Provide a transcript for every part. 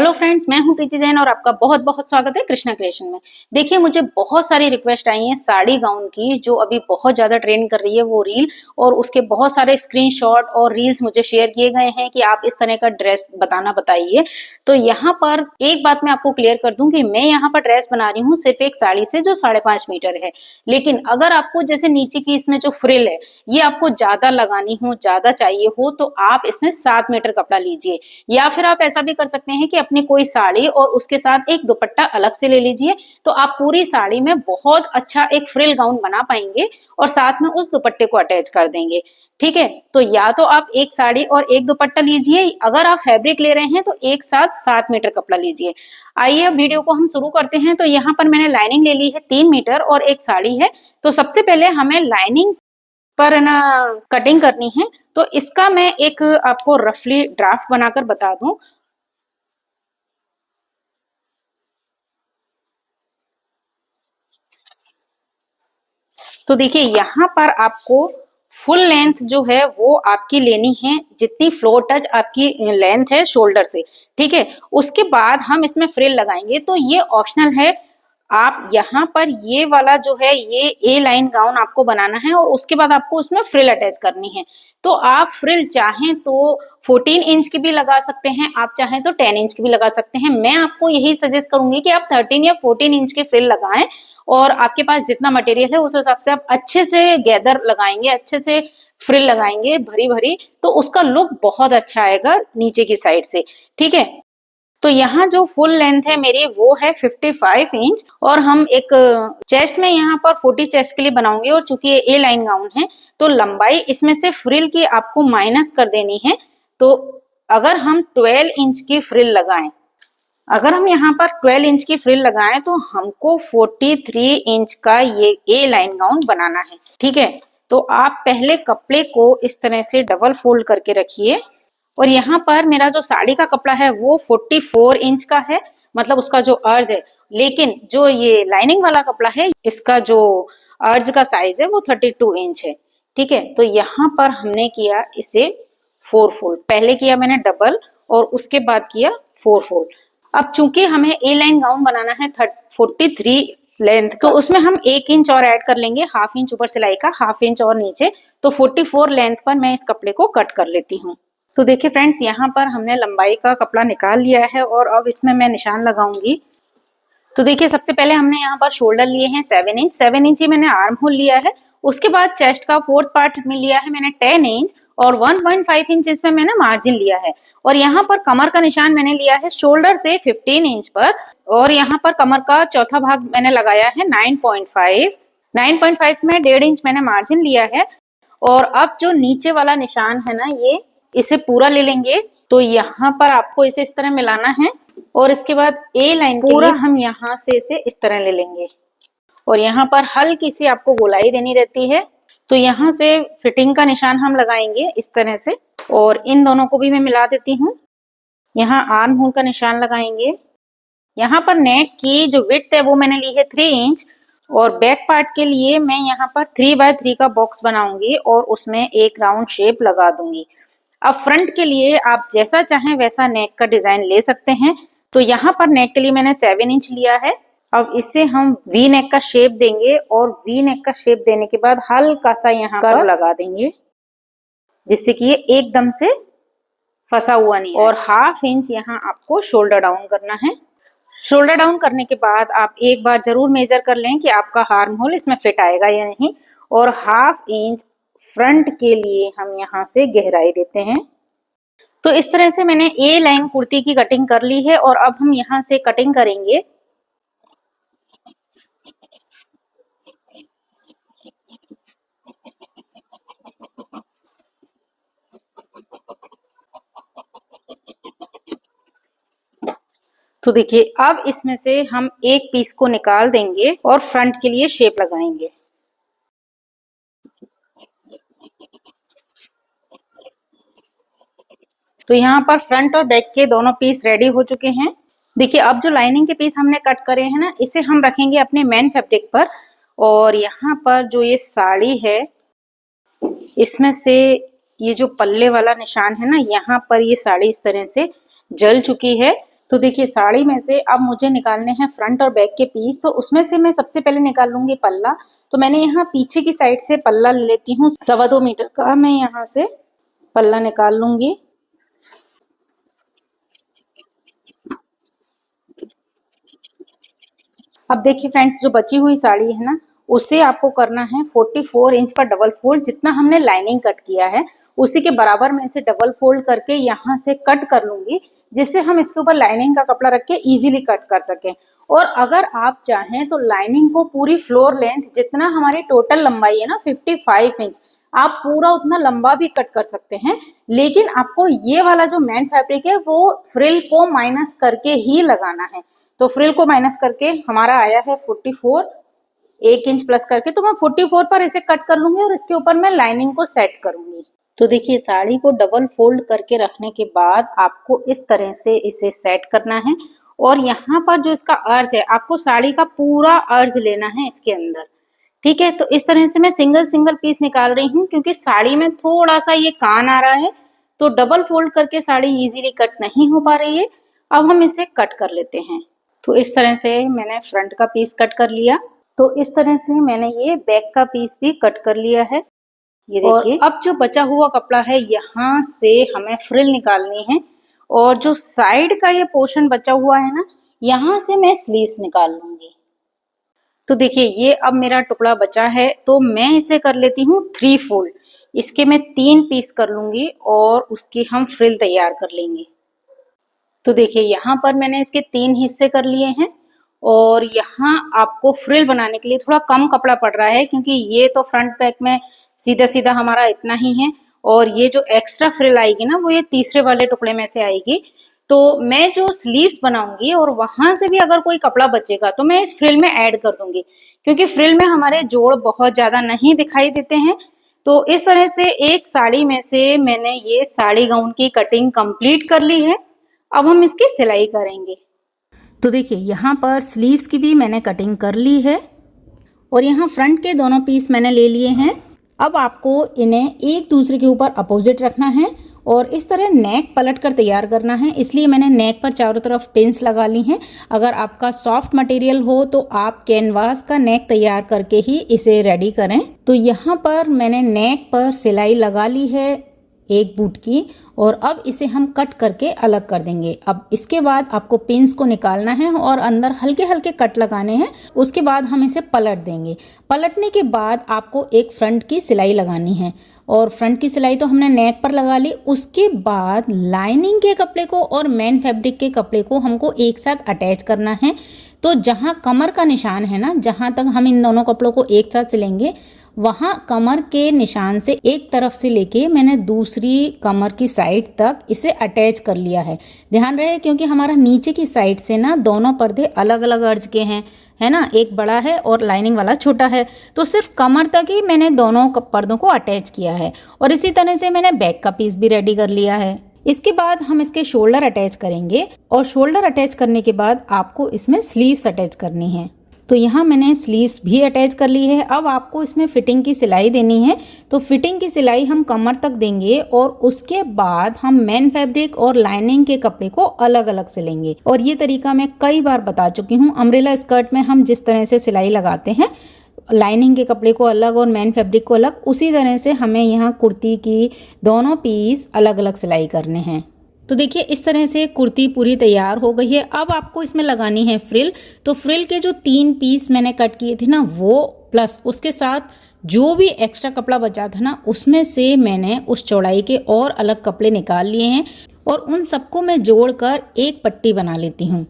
Hello friends, मैं हूं प्रीति जैन और आपका बहुत बहुत स्वागत है कृष्णा क्रिएशन में। देखिए, मुझे बहुत सारी रिक्वेस्ट आई हैं साड़ी गाउन की, जो अभी बहुत ज़्यादा ट्रेंड कर रही है वो रील, और उसके बहुत सारे स्क्रीनशॉट और रील्स मुझे शेयर किए गए हैं कि आप इस तरह का ड्रेस बताइए। तो यहाँ पर एक बात मैं आपको क्लियर कर दूं कि मैं यहाँ पर ड्रेस बना रही हूँ सिर्फ एक साड़ी से जो 5.5 मीटर है। लेकिन अगर आपको जैसे नीचे की इसमें जो फ्रिल है ये आपको ज़्यादा लगानी हो, ज़्यादा चाहिए हो, तो आप इसमें 7 मीटर कपड़ा लीजिए। या फिर आप ऐसा भी कर सकते हैं कि अपनी कोई साड़ी और उसके साथ एक दुपट्टा अलग से ले लीजिए, तो आप पूरी साड़ी में बहुत अच्छा एक फ्रिल गाउन बना पाएंगे और साथ में उस दुपट्टे को अटैच कर देंगे। ठीक है, तो या तो आप एक साड़ी और एक दुपट्टा लीजिए, अगर आप फैब्रिक ले रहे हैं तो एक साथ 7 मीटर कपड़ा लीजिए। आइए अब वीडियो को हम शुरू करते हैं। तो यहाँ पर मैंने लाइनिंग ले ली है 3 मीटर और एक साड़ी है। तो सबसे पहले हमें लाइनिंग पर ना कटिंग करनी है। तो इसका मैं एक आपको रफली ड्राफ्ट बनाकर बता दूं। तो देखिए, यहाँ पर आपको फुल लेंथ जो है वो आपकी लेनी है, जितनी फ्लोर टच आपकी लेंथ है शोल्डर से। ठीक है, उसके बाद हम इसमें फ्रिल लगाएंगे, तो ये ऑप्शनल है। आप यहाँ पर ये वाला जो है ये ए लाइन गाउन आपको बनाना है और उसके बाद आपको उसमें फ्रिल अटैच करनी है। तो आप फ्रिल चाहें तो 14 इंच की भी लगा सकते हैं, आप चाहें तो 10 इंच की भी लगा सकते हैं। मैं आपको यही सजेस्ट करूंगी कि आप 13 या 14 इंच के फ्रिल लगाएं, और आपके पास जितना मटेरियल है उस हिसाब से आप अच्छे से गैदर लगाएंगे, अच्छे से फ्रिल लगाएंगे भरी भरी, तो उसका लुक बहुत अच्छा आएगा नीचे की साइड से। ठीक है, तो यहाँ जो फुल लेंथ है मेरी वो है 55 इंच, और हम एक चेस्ट में यहाँ पर 40 चेस्ट के लिए बनाऊंगी, और चूंकि ये ए लाइन गाउन है तो लंबाई इसमें से फ्रिल की आपको माइनस कर देनी है। तो अगर हम 12 इंच की फ्रिल लगाएं, अगर हम यहाँ पर 12 इंच की फ्रिल लगाएं तो हमको 43 इंच का ये ए लाइन गाउन बनाना है। ठीक है, तो आप पहले कपड़े को इस तरह से डबल फोल्ड करके रखिए, और यहाँ पर मेरा जो साड़ी का कपड़ा है वो 44 इंच का है, मतलब उसका जो अर्ज है। लेकिन जो ये लाइनिंग वाला कपड़ा है इसका जो अर्ज का साइज है वो 32 इंच है। ठीक है, तो यहाँ पर हमने किया इसे 4 फोल्ड, पहले किया मैंने डबल और उसके बाद किया 4 फोल्ड। अब चूंकि हमें ए लाइन गाउन बनाना है 43 लेंथ, तो उसमें हम 1 इंच और ऐड कर लेंगे, हाफ इंच ऊपर सिलाई का, हाफ इंच और नीचे। तो 44 लेंथ पर मैं इस कपड़े को कट कर लेती हूँ। तो देखिए फ्रेंड्स, यहाँ पर हमने लंबाई का कपड़ा निकाल लिया है और अब इसमें मैं निशान लगाऊंगी। तो देखिए, सबसे पहले हमने यहाँ पर शोल्डर लिए हैं 7 इंच, 7 इंच ही मैंने आर्म होल लिया है। उसके बाद चेस्ट का 4th पार्ट में लिया है मैंने 10 इंच, और 1.5 इंच इसमें मैंने मार्जिन लिया है। और यहाँ पर कमर का निशान मैंने लिया है शोल्डर से 15 इंच पर, और यहाँ पर कमर का चौथा भाग मैंने लगाया है 9.5। 9.5 में 1.5 इंच मैंने मार्जिन लिया है। और अब जो नीचे वाला निशान है ना, ये इसे पूरा ले लेंगे। तो यहाँ पर आपको इसे इस तरह मिलाना है, और इसके बाद ए लाइन पूरा हम यहाँ से इसे इस तरह ले लेंगे, और यहाँ पर हल्की सी आपको गोलाई देनी रहती है। तो यहाँ से फिटिंग का निशान हम लगाएंगे इस तरह से, और इन दोनों को भी मैं मिला देती हूँ। यहाँ आर्म होल का निशान लगाएंगे। यहाँ पर नेक की जो विड्थ है वो मैंने ली है 3 इंच, और बैक पार्ट के लिए मैं यहाँ पर 3x3 का बॉक्स बनाऊंगी और उसमें एक राउंड शेप लगा दूंगी। अब फ्रंट के लिए आप जैसा चाहें वैसा नेक का डिजाइन ले सकते हैं। तो यहाँ पर नेक के लिए मैंने 7 इंच लिया है। अब इसे हम वी नेक का शेप देंगे, और वी नेक का शेप देने के बाद हल्का सा यहाँ कर्व लगा देंगे, जिससे कि ये एकदम से फंसा हुआ नहीं है। और हाफ इंच यहाँ आपको शोल्डर डाउन करना है। शोल्डर डाउन करने के बाद आप एक बार जरूर मेजर कर लें कि आपका आर्म होल इसमें फिट आएगा या नहीं। और हाफ इंच फ्रंट के लिए हम यहाँ से गहराई देते हैं। तो इस तरह से मैंने ए लाइन कुर्ती की कटिंग कर ली है, और अब हम यहाँ से कटिंग करेंगे। तो देखिए, अब इसमें से हम एक पीस को निकाल देंगे और फ्रंट के लिए शेप लगाएंगे। तो यहाँ पर फ्रंट और बैक के दोनों पीस रेडी हो चुके हैं। देखिए, अब जो लाइनिंग के पीस हमने कट करे हैं ना, इसे हम रखेंगे अपने मेन फैब्रिक पर। और यहाँ पर जो ये साड़ी है, इसमें से ये जो पल्ले वाला निशान है ना, यहाँ पर ये साड़ी इस तरह से जल चुकी है। तो देखिए साड़ी में से अब मुझे निकालने हैं फ्रंट और बैक के पीस। तो उसमें से मैं सबसे पहले निकाल लूंगी पल्ला। तो मैंने यहाँ पीछे की साइड से पल्ला ले लेती हूँ, 2.25 मीटर का मैं यहाँ से पल्ला निकाल लूंगी। अब देखिए फ्रेंड्स, जो बची हुई साड़ी है ना, उसे आपको करना है 44 इंच का डबल फोल्ड। जितना हमने लाइनिंग कट किया है उसी के बराबर में इसे डबल फोल्ड करके यहाँ से कट कर लूंगी, जिससे हम इसके ऊपर लाइनिंग का कपड़ा रख के इजीली कट कर सकें। और अगर आप चाहें तो लाइनिंग को पूरी फ्लोर लेंथ, जितना हमारी टोटल लंबाई है ना 55 इंच, आप पूरा उतना लंबा भी कट कर सकते हैं। लेकिन आपको ये वाला जो मेन फैब्रिक है वो फ्रिल को माइनस करके ही लगाना है। तो फ्रिल को माइनस करके हमारा आया है 44, 1 इंच प्लस करके, तो मैं 44 पर इसे कट कर लूंगी और इसके ऊपर मैं लाइनिंग को सेट करूंगी। तो देखिए साड़ी को डबल फोल्ड करके रखने के बाद आपको इस तरह से इसे सेट करना है। और यहाँ पर जो इसका अर्ज है, आपको साड़ी का पूरा अर्ज लेना है इसके अंदर, ठीक है। तो इस तरह से मैं सिंगल सिंगल पीस निकाल रही हूँ, क्योंकि साड़ी में थोड़ा सा ये कान आ रहा है, तो डबल फोल्ड करके साड़ी इजीली कट नहीं हो पा रही है। अब हम इसे कट कर लेते हैं। तो इस तरह से मैंने फ्रंट का पीस कट कर लिया। तो इस तरह से मैंने ये बैक का पीस भी कट कर लिया है, ये देखिए। अब जो बचा हुआ कपड़ा है, यहाँ से हमें फ्रिल निकालनी है। और जो साइड का ये पोर्शन बचा हुआ है ना, यहाँ से मैं स्लीव्स निकाल लूंगी। तो देखिए ये अब मेरा टुकड़ा बचा है, तो मैं इसे कर लेती हूँ 3 फोल्ड। इसके मैं 3 पीस कर लूंगी और उसकी हम फ्रिल तैयार कर लेंगे। तो देखिए यहाँ पर मैंने इसके 3 हिस्से कर लिए हैं। और यहाँ आपको फ्रिल बनाने के लिए थोड़ा कम कपड़ा पड़ रहा है, क्योंकि ये तो फ्रंट बैक में सीधा सीधा हमारा इतना ही है, और ये जो एक्स्ट्रा फ्रिल आएगी ना, वो ये तीसरे वाले टुकड़े में से आएगी। तो मैं जो स्लीव्स बनाऊंगी और वहां से भी अगर कोई कपड़ा बचेगा तो मैं इस फ्रिल में ऐड कर दूंगी, क्योंकि फ्रिल में हमारे जोड़ बहुत ज्यादा नहीं दिखाई देते हैं। तो इस तरह से एक साड़ी में से मैंने ये साड़ी गाउन की कटिंग कंप्लीट कर ली है। अब हम इसकी सिलाई करेंगे। तो देखिए यहाँ पर स्लीव्स की भी मैंने कटिंग कर ली है, और यहाँ फ्रंट के दोनों पीस मैंने ले लिए हैं। अब आपको इन्हें एक दूसरे के ऊपर अपोजिट रखना है और इस तरह नेक पलट कर तैयार करना है। इसलिए मैंने नेक पर चारों तरफ पिन्स लगा ली हैं। अगर आपका सॉफ्ट मटेरियल हो तो आप कैनवास का नेक तैयार करके ही इसे रेडी करें। तो यहाँ पर मैंने नेक पर सिलाई लगा ली है एक बूट की, और अब इसे हम कट करके अलग कर देंगे। अब इसके बाद आपको पिन्स को निकालना है और अंदर हल्के हल्के कट लगाने हैं। उसके बाद हम इसे पलट देंगे। पलटने के बाद आपको एक फ्रंट की सिलाई लगानी है, और फ्रंट की सिलाई तो हमने नेक पर लगा ली। उसके बाद लाइनिंग के कपड़े को और मेन फैब्रिक के कपड़े को हमको एक साथ अटैच करना है। तो जहाँ कमर का निशान है ना, जहाँ तक हम इन दोनों कपड़ों को एक साथ सिलेंगे, वहाँ कमर के निशान से एक तरफ से लेके मैंने दूसरी कमर की साइड तक इसे अटैच कर लिया है। ध्यान रहे, क्योंकि हमारा नीचे की साइड से ना दोनों पर्दे अलग अलग अर्ज के हैं, है ना, एक बड़ा है और लाइनिंग वाला छोटा है। तो सिर्फ कमर तक ही मैंने दोनों पर्दों को अटैच किया है। और इसी तरह से मैंने बैक का पीस भी रेडी कर लिया है। इसके बाद हम इसके शोल्डर अटैच करेंगे, और शोल्डर अटैच करने के बाद आपको इसमें स्लीव्स अटैच करनी है। तो यहाँ मैंने स्लीव्स भी अटैच कर ली है। अब आपको इसमें फिटिंग की सिलाई देनी है। तो फिटिंग की सिलाई हम कमर तक देंगे, और उसके बाद हम मेन फैब्रिक और लाइनिंग के कपड़े को अलग अलग सिलेंगे। और ये तरीका मैं कई बार बता चुकी हूँ। अम्ब्रेला स्कर्ट में हम जिस तरह से सिलाई लगाते हैं, लाइनिंग के कपड़े को अलग और मेन फैब्रिक को अलग, उसी तरह से हमें यहाँ कुर्ती की दोनों पीस अलग अलग सिलाई करने हैं। तो देखिए इस तरह से कुर्ती पूरी तैयार हो गई है। अब आपको इसमें लगानी है फ्रिल। तो फ्रिल के जो 3 पीस मैंने कट किए थे ना, वो प्लस उसके साथ जो भी एक्स्ट्रा कपड़ा बचा था ना, उसमें से मैंने उस चौड़ाई के और अलग कपड़े निकाल लिए हैं, और उन सबको मैं जोड़कर एक पट्टी बना लेती हूँ।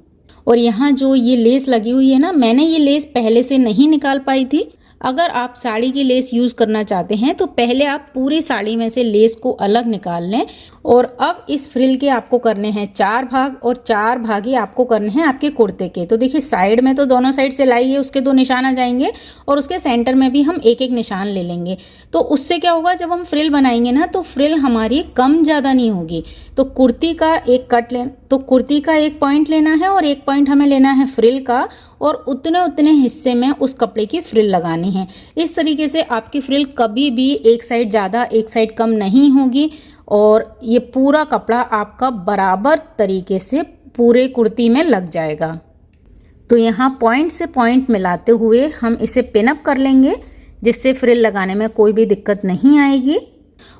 और यहाँ जो ये लेस लगी हुई है ना, मैंने ये लेस पहले से नहीं निकाल पाई थी। अगर आप साड़ी की लेस यूज़ करना चाहते हैं तो पहले आप पूरी साड़ी में से लेस को अलग निकाल लें। और अब इस फ्रिल के आपको करने हैं 4 भाग, और 4 भाग ही आपको करने हैं आपके कुर्ते के। तो देखिए साइड में तो दोनों साइड सिलाई है, उसके 2 निशान आ जाएंगे, और उसके सेंटर में भी हम एक एक निशान ले लेंगे। तो उससे क्या होगा, जब हम फ्रिल बनाएंगे ना, तो फ्रिल हमारी कम ज़्यादा नहीं होगी। तो कुर्ती का एक पॉइंट लेना है, और एक पॉइंट हमें लेना है फ्रिल का, और उतने उतने हिस्से में उस कपड़े की फ्रिल लगानी है। इस तरीके से आपकी फ्रिल कभी भी एक साइड ज़्यादा एक साइड कम नहीं होगी, और ये पूरा कपड़ा आपका बराबर तरीके से पूरे कुर्ती में लग जाएगा। तो यहाँ पॉइंट से पॉइंट मिलाते हुए हम इसे पिन अप कर लेंगे, जिससे फ्रिल लगाने में कोई भी दिक्कत नहीं आएगी।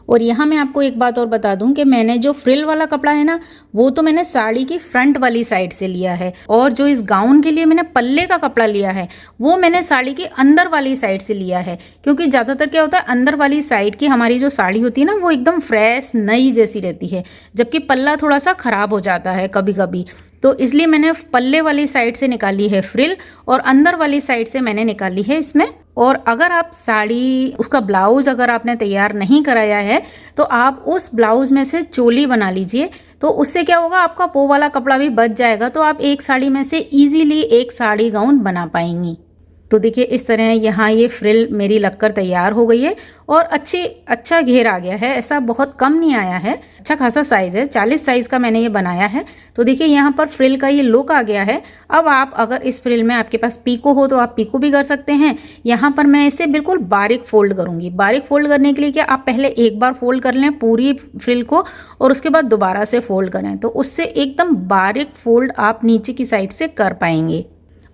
और यहाँ मैं आपको एक बात और बता दूं कि मैंने जो फ्रिल वाला कपड़ा है ना, वो तो मैंने साड़ी की फ्रंट वाली साइड से लिया है, और जो इस गाउन के लिए मैंने पल्ले का कपड़ा लिया है वो मैंने साड़ी की अंदर वाली साइड से लिया है। क्योंकि ज़्यादातर क्या होता है, अंदर वाली साइड की हमारी जो साड़ी होती है ना, वो एकदम फ्रेश नई जैसी रहती है, जबकि पल्ला थोड़ा सा ख़राब हो जाता है कभी कभी। तो इसलिए मैंने पल्ले वाली साइड से निकाली है फ्रिल, और अंदर वाली साइड से मैंने निकाली है इसमें। और अगर आप साड़ी, उसका ब्लाउज अगर आपने तैयार नहीं कराया है तो आप उस ब्लाउज में से चोली बना लीजिए। तो उससे क्या होगा, आपका वो वाला कपड़ा भी बच जाएगा, तो आप एक साड़ी में से इजीली एक साड़ी गाउन बना पाएंगी। तो देखिए इस तरह यहाँ ये फ्रिल मेरी लगकर तैयार हो गई है, और अच्छा घेर आ गया है, ऐसा बहुत कम नहीं आया है, अच्छा खासा साइज़ है, 40 साइज़ का मैंने ये बनाया है। तो देखिए यहाँ पर फ्रिल का ये लुक आ गया है। अब आप अगर इस फ्रिल में आपके पास पीको हो तो आप पीको भी कर सकते हैं। यहाँ पर मैं इसे बिल्कुल बारीक फोल्ड करूँगी। बारीक फोल्ड करने के लिए क्या, आप पहले एक बार फोल्ड कर लें पूरी फ्रिल को, और उसके बाद दोबारा से फोल्ड करें, तो उससे एकदम बारीक फोल्ड आप नीचे की साइड से कर पाएंगे।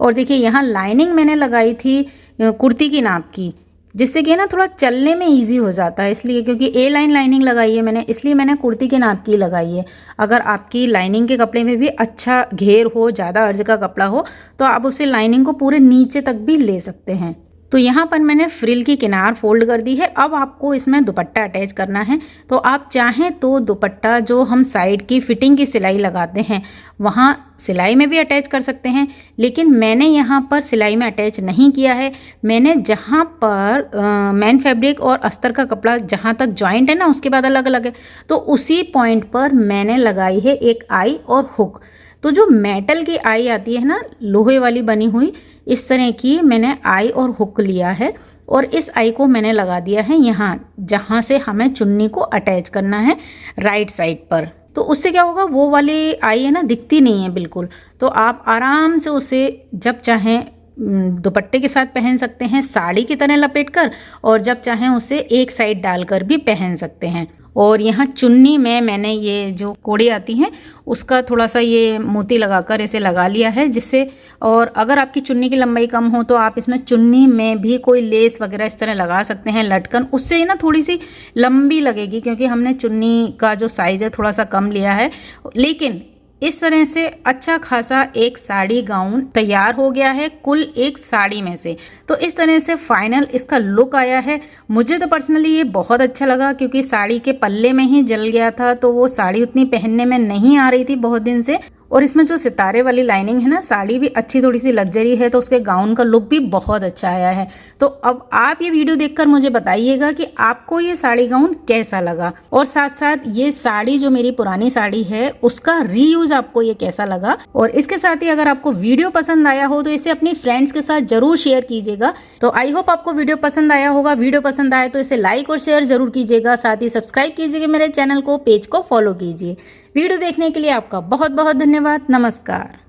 और देखिए यहाँ लाइनिंग मैंने लगाई थी कुर्ती की नाप की, जिससे कि ना थोड़ा चलने में इजी हो जाता है, इसलिए क्योंकि ए लाइन लाइनिंग लगाई है मैंने, इसलिए मैंने कुर्ती के नाप की लगाई है। अगर आपकी लाइनिंग के कपड़े में भी अच्छा घेर हो, ज़्यादा अर्ज का कपड़ा हो, तो आप उसे लाइनिंग को पूरे नीचे तक भी ले सकते हैं। तो यहाँ पर मैंने फ्रिल की किनार फोल्ड कर दी है। अब आपको इसमें दुपट्टा अटैच करना है। तो आप चाहें तो दुपट्टा जो हम साइड की फिटिंग की सिलाई लगाते हैं वहाँ सिलाई में भी अटैच कर सकते हैं, लेकिन मैंने यहाँ पर सिलाई में अटैच नहीं किया है। मैंने जहाँ पर मैन फैब्रिक और अस्तर का कपड़ा जहाँ तक जॉइंट है ना, उसके बाद अलग अलग है, तो उसी पॉइंट पर मैंने लगाई है एक आई और हुक। तो जो मेटल की आई आती है ना, लोहे वाली बनी हुई, इस तरह की मैंने आई और हुक लिया है, और इस आई को मैंने लगा दिया है यहाँ, जहाँ से हमें चुन्नी को अटैच करना है राइट साइड पर। तो उससे क्या होगा, वो वाली आई है ना, दिखती नहीं है बिल्कुल। तो आप आराम से उसे जब चाहें दुपट्टे के साथ पहन सकते हैं, साड़ी की तरह लपेट कर, और जब चाहें उसे एक साइड डालकर भी पहन सकते हैं। और यहाँ चुन्नी में मैंने ये जो कोड़ी आती हैं उसका थोड़ा सा ये मोती लगाकर इसे लगा लिया है, जिससे, और अगर आपकी चुन्नी की लंबाई कम हो तो आप इसमें चुन्नी में भी कोई लेस वगैरह इस तरह लगा सकते हैं, लटकन, उससे ना थोड़ी सी लंबी लगेगी, क्योंकि हमने चुन्नी का जो साइज़ है थोड़ा सा कम लिया है। लेकिन इस तरह से अच्छा खासा एक साड़ी गाउन तैयार हो गया है कुल एक साड़ी में से। तो इस तरह से फाइनल इसका लुक आया है। मुझे तो पर्सनली ये बहुत अच्छा लगा, क्योंकि साड़ी के पल्ले में ही जल गया था, तो वो साड़ी उतनी पहनने में नहीं आ रही थी बहुत दिन से। और इसमें जो सितारे वाली लाइनिंग है ना, साड़ी भी अच्छी थोड़ी सी लग्जरी है, तो उसके गाउन का लुक भी बहुत अच्छा आया है। तो अब आप ये वीडियो देखकर मुझे बताइएगा कि आपको ये साड़ी गाउन कैसा लगा, और साथ साथ ये साड़ी जो मेरी पुरानी साड़ी है उसका रीयूज आपको ये कैसा लगा। और इसके साथ ही अगर आपको वीडियो पसंद आया हो तो इसे अपनी फ्रेंड्स के साथ जरूर शेयर कीजिएगा। तो आई होप आपको वीडियो पसंद आया होगा। वीडियो पसंद आए तो इसे लाइक और शेयर जरूर कीजिएगा, साथ ही सब्सक्राइब कीजिएगा मेरे चैनल को, पेज को फॉलो कीजिए। वीडियो देखने के लिए आपका बहुत बहुत धन्यवाद। नमस्कार।